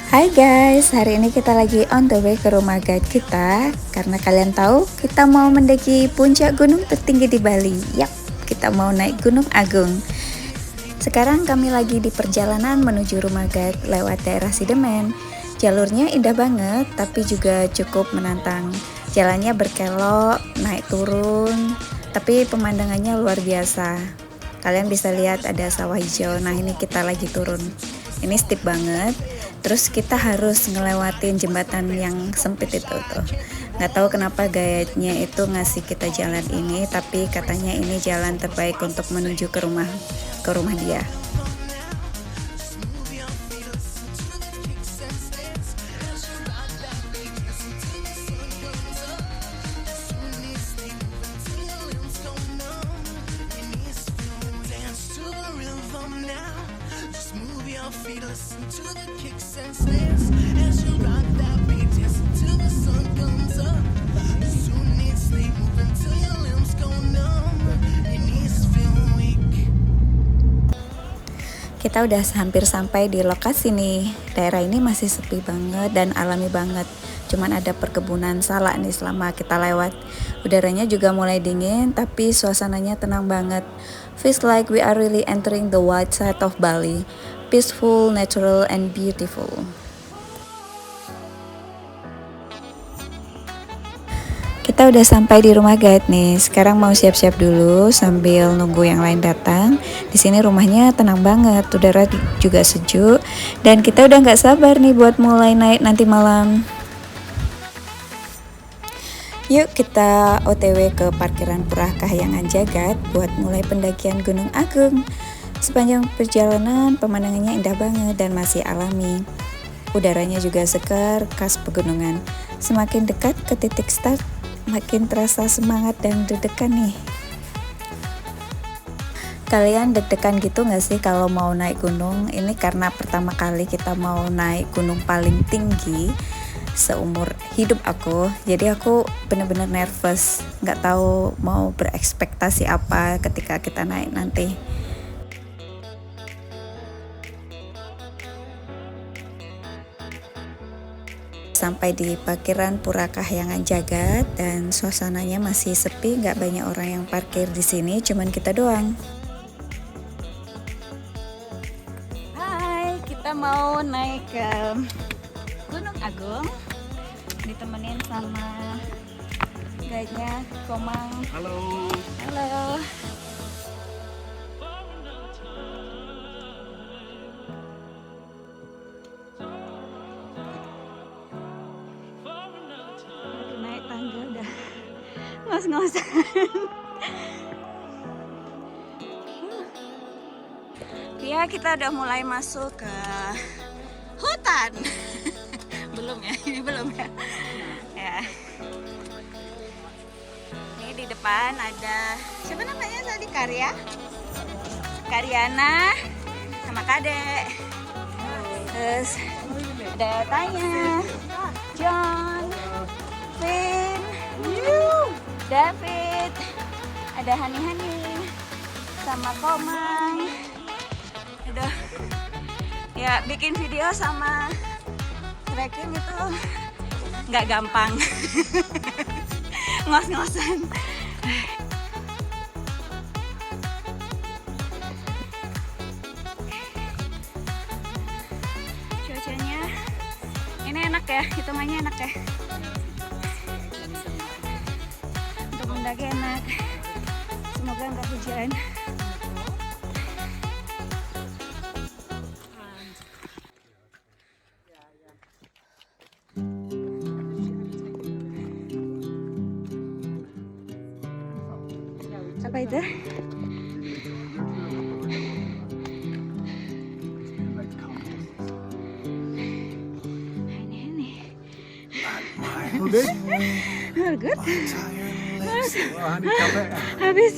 Hai guys, hari ini kita lagi on the way ke rumah guide kita. Karena kalian tahu kita mau mendaki puncak gunung tertinggi di Bali. Yap, kita mau naik Gunung Agung. Sekarang kami lagi di perjalanan menuju rumah guide lewat daerah Sidemen. Jalurnya indah banget, tapi juga cukup menantang. Jalannya berkelok, naik turun, tapi pemandangannya luar biasa. Kalian bisa lihat ada sawah hijau. Nah, ini kita lagi turun. Ini steep banget. Terus kita harus ngelewatin jembatan yang sempit itu tuh. Nggak tahu kenapa guide-nya itu ngasih kita jalan ini, tapi katanya ini jalan terbaik untuk menuju ke rumah dia. Kita udah hampir sampai di lokasi nih. Daerah ini masih sepi banget dan alami banget. Cuman ada perkebunan salak nih selama kita lewat. Udaranya juga mulai dingin, tapi suasananya tenang banget. Feels like we are really entering the wild side of Bali. Peaceful, natural, and beautiful. Kita udah sampai di rumah guide nih. Sekarang mau siap-siap dulu sambil nunggu yang lain datang. Di sini rumahnya tenang banget, udara juga sejuk, dan kita udah nggak sabar nih buat mulai naik nanti malam. Yuk kita OTW ke parkiran Pura Kahyangan Jagat buat mulai pendakian Gunung Agung. Sepanjang perjalanan pemandangannya indah banget dan masih alami. Udaranya juga segar, khas pegunungan. Semakin dekat ke titik start, makin terasa semangat dan deg-degan nih. Kalian deg-degan gitu gak sih kalau mau naik gunung? Ini karena pertama kali kita mau naik gunung paling tinggi seumur hidup aku. Jadi aku bener-bener nervous, gak tahu mau berekspektasi apa ketika kita naik nanti. Sampai di parkiran Pura Kahyangan Jagat dan suasananya masih sepi, nggak banyak orang yang parkir di sini, cuman kita doang. Hai, kita mau naik ke Gunung Agung, ditemenin sama guide-nya Komang. Halo. Halo. Ngos-ngosan. Ya, kita udah mulai masuk ke hutan. Belum ya, ini belum ya. Ya. Ini di depan ada siapa namanya tadi, Karyana sama Kadek. Terus ada Tanya, John, Vin, David, ada Hani sama Komang. Udah ya, bikin video sama trekking itu nggak gampang. Ngos-ngosan. Cuacanya ini enak ya, hitungannya enak ya. Mendaki enak, semoga nggak hujan. Apa itu? Ini. Good. Habis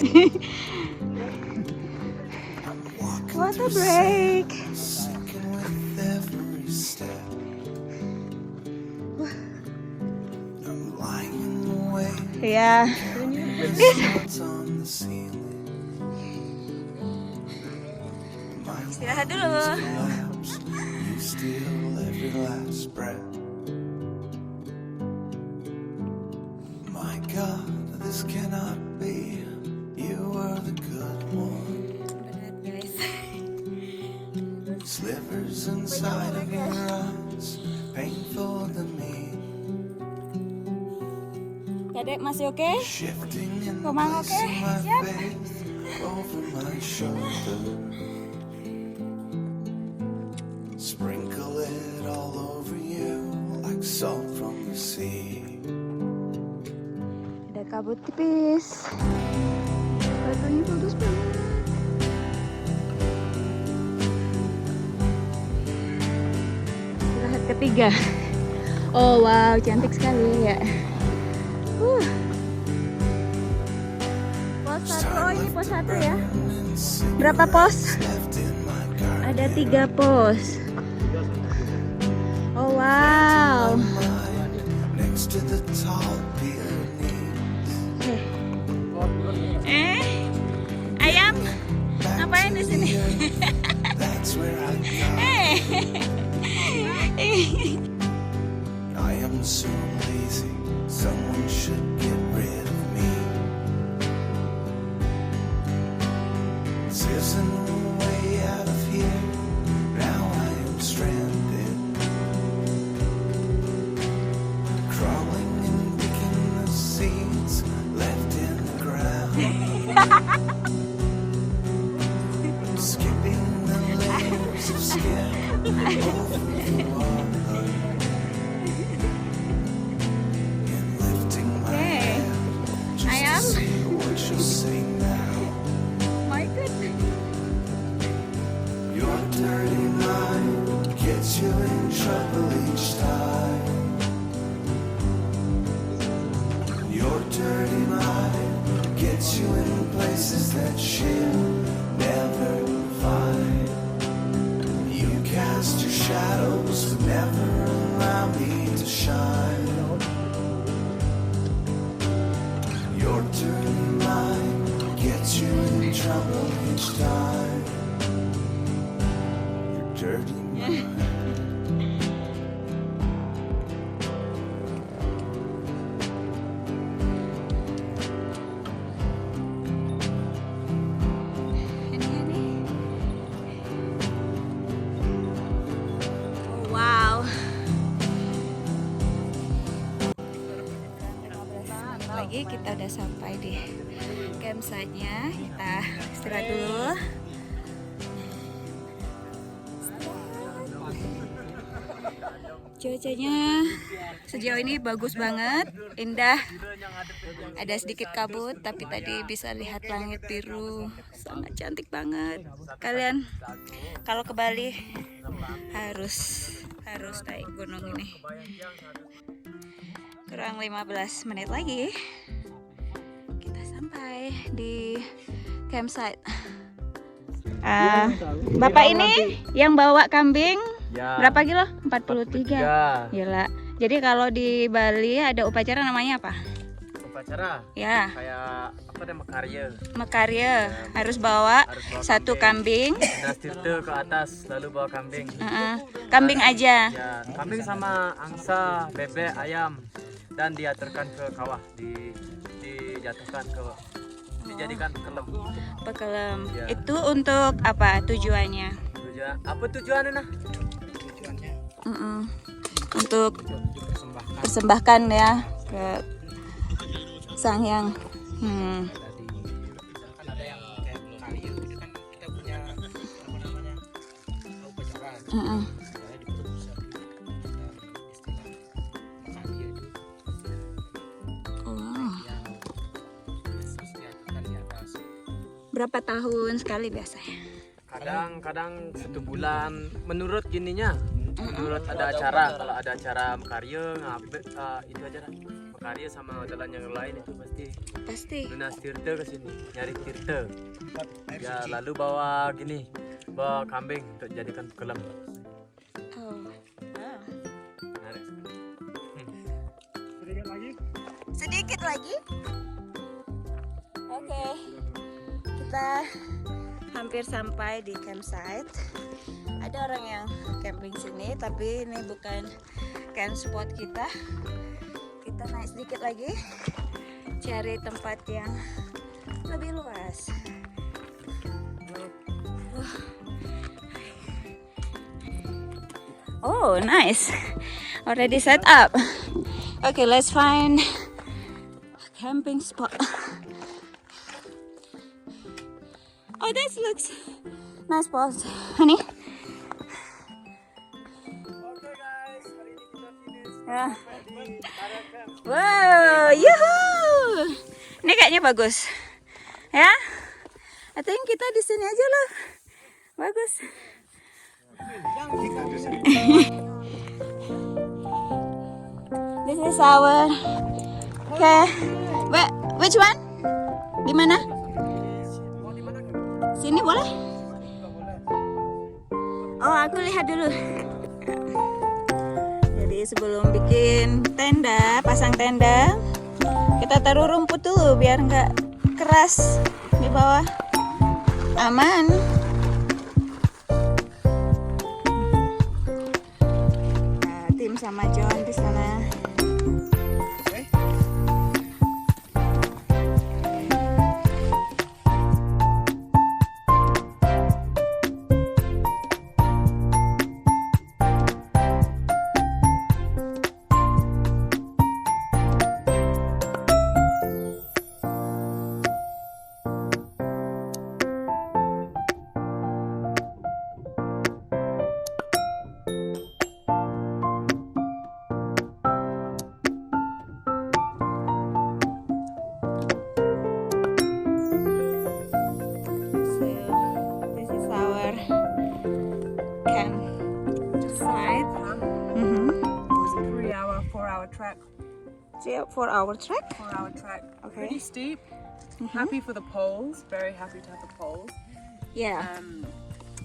water break. Ya. Istirahat dulu. your last breath. My God, this cannot be. You were the good one. Slivers inside of your eyes, painful to me. Dedek masih oke? Shifting in Komang place oke? of my Siap? faith over my shoulder. Sprinkle it all over you like salt from the sea. Ada kabut tipis. Batunya bagus banget. Istirahat ketiga. Oh wow, cantik sekali ya. Pos 1, oh ini pos 1 ya. Berapa pos? Ada 3 pos. Oh wow. Next to the tall Ayam, ngapain di sini? That's where I go. I am so lazy. Someone should get rid of me. This isn't the way out of here. Now I am stranded, crawling and picking the seeds left in the ground. Skipping the layers of skin over the water. And lifting my head just to see what you'll say now. My goodness. Your dirty mind gets you in trouble each time. Your dirty mind gets you in places that she'll never find. You cast your shadows but never allow me to shine. Your dirty mind gets you in trouble each time. Your dirty mind. Wow. Lagi kita udah sampai di campsite-nya. Kita istirahat dulu. Cuacanya sejauh ini bagus banget, indah. Ada sedikit kabut, tapi tadi bisa lihat langit biru, sangat cantik banget. Kalian kalau ke Bali harus naik gunung ini. Kurang 15 menit lagi kita sampai di campsite. Bapak ini yang bawa kambing Ya, berapa kilo? 43. 43. Gila. Jadi kalau di Bali ada upacara namanya apa? Upacara Ya, kayak apa namanya makarya. Mekarya. Harus bawa Harus bawa satu kambing. Nastirte ke atas lalu bawa kambing. Kambing aja. Ya, kambing sama angsa, bebek, ayam dan diaturkan ke kawah, dijatuhkan ke dijadikan kelem. Pekelem. Ya. Itu untuk apa tujuannya? Apa tujuannya nah? Untuk persembahkan ya ke Sang Hyang. Ada yang kayak kali itu kan kita punya apa namanya upacara. Saya diproduksi istilah kali itu Oh. yang diaturkan di atas. Berapa tahun sekali biasanya? Kadang-kadang 1 bulan menurut gininya. Menurut ada acara, kalau ada acara makarya itu aja lah. Makarya sama jalan yang lain itu pasti lunas tirta ke sini, nyari tirta. Ya lalu bawa bawa kambing untuk jadikan kelem. Oh. Menarik sekali. Sedikit lagi. Oke. Kita hampir sampai di campsite. Ada orang yang camping sini, tapi ini bukan camp spot kita. Kita naik sedikit lagi, cari tempat yang lebih luas. Oh, nice. Already set up. Okay, let's find a camping spot. Oh, this looks nice spot, honey. Ya. Wow, yuhu. Ini kayaknya bagus. Ya. I think kita di sini aja lah. Bagus. This is our. Okay. Which one? Di mana? Sini boleh? Oh, aku lihat dulu. Jadi sebelum bikin tenda, pasang tenda, kita taruh rumput dulu biar nggak keras di bawah. Aman. Nah, tim sama John di sana. Track. 4-hour trek. 4-hour track. Okay. Pretty steep. Happy for the poles. Very happy to have the poles. Yeah.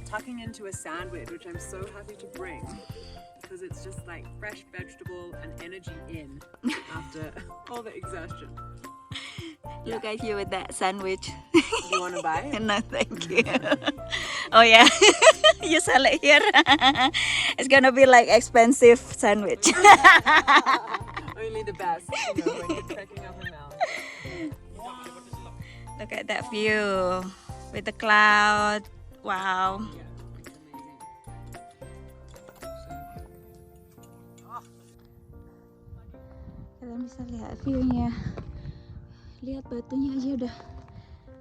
Tucking into a sandwich, which I'm so happy to bring because it's just like fresh vegetable and energy in after all the exertion. Look at you with that sandwich. You want to buy it? No, thank you. Oh yeah, you sell it here. It's gonna be like expensive sandwich. Only the best, you know, when you're trekking up a mountain. Look at that view with the cloud. Wow. Kalian bisa lihat view-nya. Lihat batunya aja udah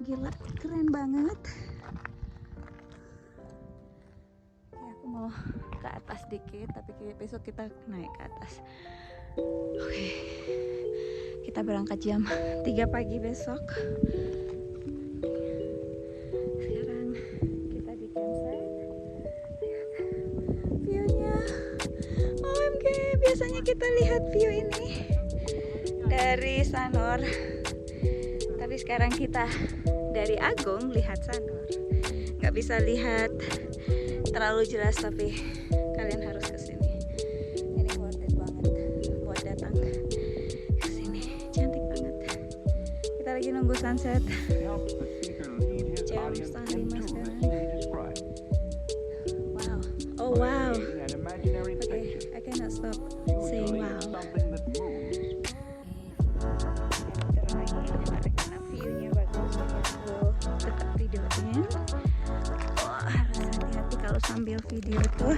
gila, keren banget. Oke, aku mau ke atas dikit, tapi besok kita naik ke atas. Oke, kita berangkat jam 3 pagi besok. Sekarang kita di campsite. Lihat view-nya. OMG, biasanya kita lihat view ini dari Sanur. Tapi sekarang kita dari Agung lihat Sanur. Nggak bisa lihat terlalu jelas, tapi kalian harus kesini. Ini worth it banget buat datang ke sini. Cantik banget. Kita lagi nunggu sunset. Jam 4:30 sekarang. Wow. Oh wow. Okay, I cannot stop saying wow. Karena view-nya bagus, aku tetap videoin. Wah, harus hati-hati kalau sambil video tuh.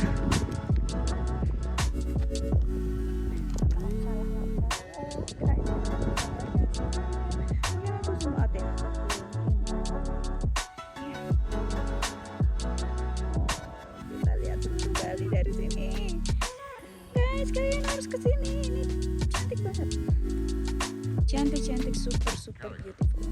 Kita lihat Bali dari sini. Guys, kalian harus kesini. Ini cantik banget. Cantik, super beautiful.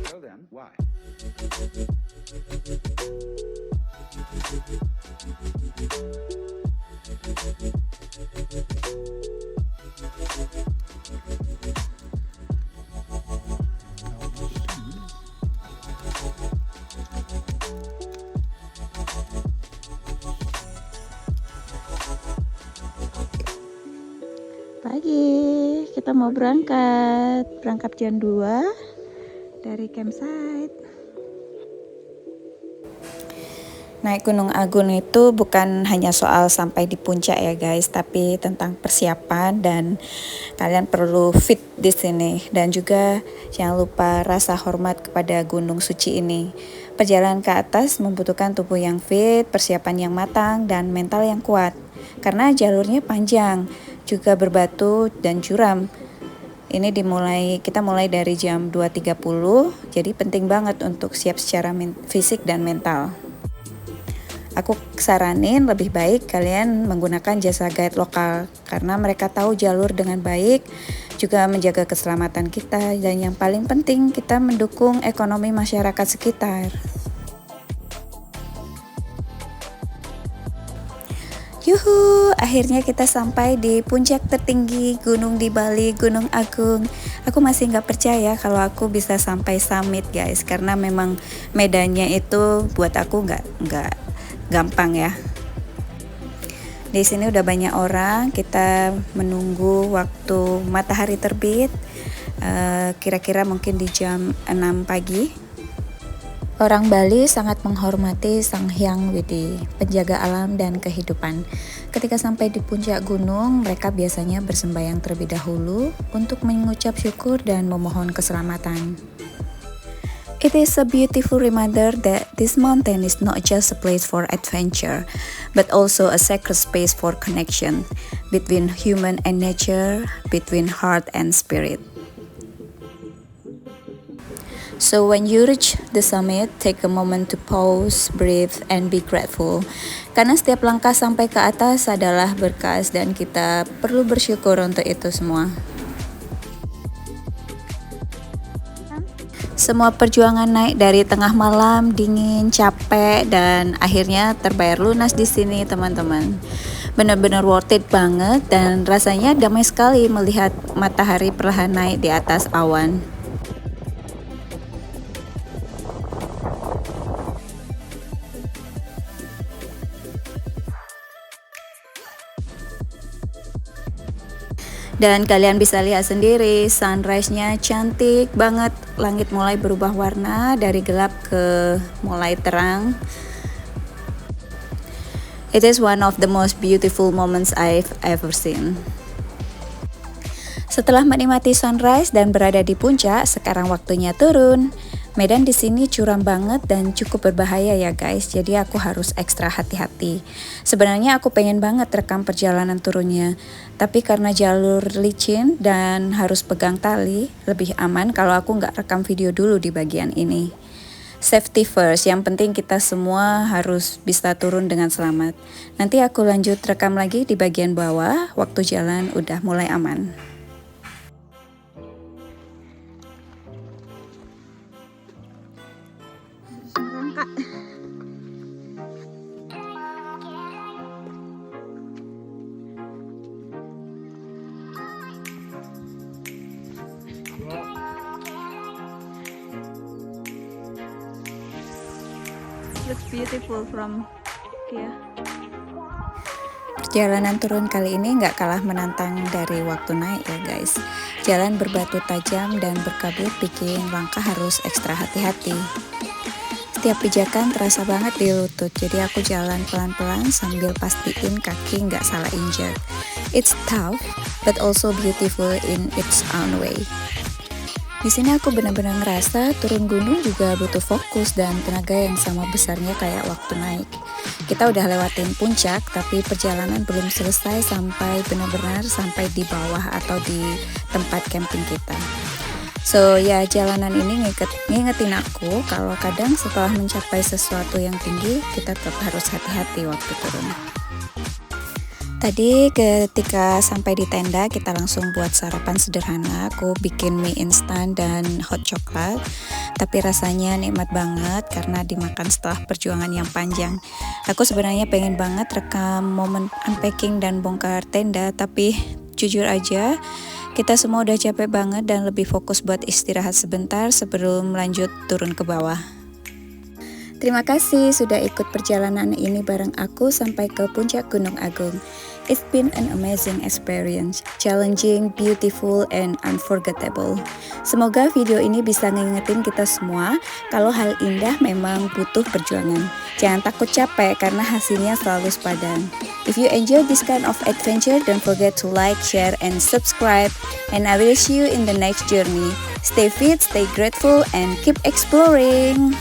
So then, why? Pagi, kita mau berangkat jam 2 dari campsite. Naik Gunung Agung itu bukan hanya soal sampai di puncak ya guys, tapi tentang persiapan dan kalian perlu fit di sini, dan juga jangan lupa rasa hormat kepada gunung suci ini. Perjalanan ke atas membutuhkan tubuh yang fit, persiapan yang matang, dan mental yang kuat. Karena jalurnya panjang, juga berbatu dan curam. Ini kita mulai dari jam 2.30, jadi penting banget untuk siap secara fisik dan mental. Aku saranin lebih baik kalian menggunakan jasa guide lokal karena mereka tahu jalur dengan baik, juga menjaga keselamatan kita, dan yang paling penting kita mendukung ekonomi masyarakat sekitar. Yuhu, akhirnya kita sampai di puncak tertinggi gunung di Bali, Gunung Agung. Aku masih nggak percaya kalau aku bisa sampai summit guys, karena memang medannya itu buat aku nggak gampang ya. Di sini udah banyak orang, kita menunggu waktu matahari terbit, kira-kira mungkin di jam 6 pagi. Orang Bali sangat menghormati Sang Hyang Widi, penjaga alam dan kehidupan. Ketika sampai di puncak gunung, mereka biasanya bersembahyang terlebih dahulu untuk mengucap syukur dan memohon keselamatan. It is a beautiful reminder that this mountain is not just a place for adventure, but also a sacred space for connection between human and nature, between heart and spirit. So when you reach the summit, take a moment to pause, breathe, and be grateful. Karena setiap langkah sampai ke atas adalah berkah dan kita perlu bersyukur untuk itu semua. Semua perjuangan naik dari tengah malam, dingin, capek, dan akhirnya terbayar lunas di sini teman-teman. Benar-benar worth it banget dan rasanya damai sekali melihat matahari perlahan naik di atas awan. Dan kalian bisa lihat sendiri, sunrise-nya cantik banget. Langit mulai berubah warna dari gelap ke mulai terang. It is one of the most beautiful moments I've ever seen. Setelah menikmati sunrise dan berada di puncak, sekarang waktunya turun. Medan di sini curam banget dan cukup berbahaya ya guys, jadi aku harus ekstra hati-hati. Sebenarnya aku pengen banget rekam perjalanan turunnya, tapi karena jalur licin dan harus pegang tali, lebih aman kalau aku nggak rekam video dulu di bagian ini. Safety first, yang penting kita semua harus bisa turun dengan selamat. Nanti aku lanjut rekam lagi di bagian bawah, waktu jalan udah mulai aman. Looks beautiful from here. Perjalanan turun kali ini nggak kalah menantang dari waktu naik ya guys. Jalan berbatu tajam dan berkabut bikin langkah harus ekstra hati-hati. Setiap pijakan terasa banget di lutut, jadi aku jalan pelan-pelan sambil pastiin kaki nggak salah injek. It's tough, but also beautiful in its own way. Di sini aku benar-benar ngerasa turun gunung juga butuh fokus dan tenaga yang sama besarnya kayak waktu naik. Kita udah lewatin puncak, tapi perjalanan belum selesai sampai benar-benar sampai di bawah atau di tempat camping kita. So ya, jalanan ini ngingetin aku kalau kadang setelah mencapai sesuatu yang tinggi, kita tetap harus hati-hati waktu turun. Tadi ketika sampai di tenda kita langsung buat sarapan sederhana. Aku bikin mie instan dan hot coklat. Tapi rasanya nikmat banget karena dimakan setelah perjuangan yang panjang. Aku sebenarnya pengen banget rekam momen unpacking dan bongkar tenda, tapi jujur aja kita semua udah capek banget dan lebih fokus buat istirahat sebentar sebelum lanjut turun ke bawah. Terima kasih sudah ikut perjalanan ini bareng aku sampai ke puncak Gunung Agung. It's been an amazing experience, challenging, beautiful, and unforgettable. Semoga video ini bisa ngingetin kita semua kalau hal indah memang butuh perjuangan. Jangan takut capek karena hasilnya selalu sepadan. If you enjoy this kind of adventure, don't forget to like, share, and subscribe. And I will see you in the next journey. Stay fit, stay grateful, and keep exploring.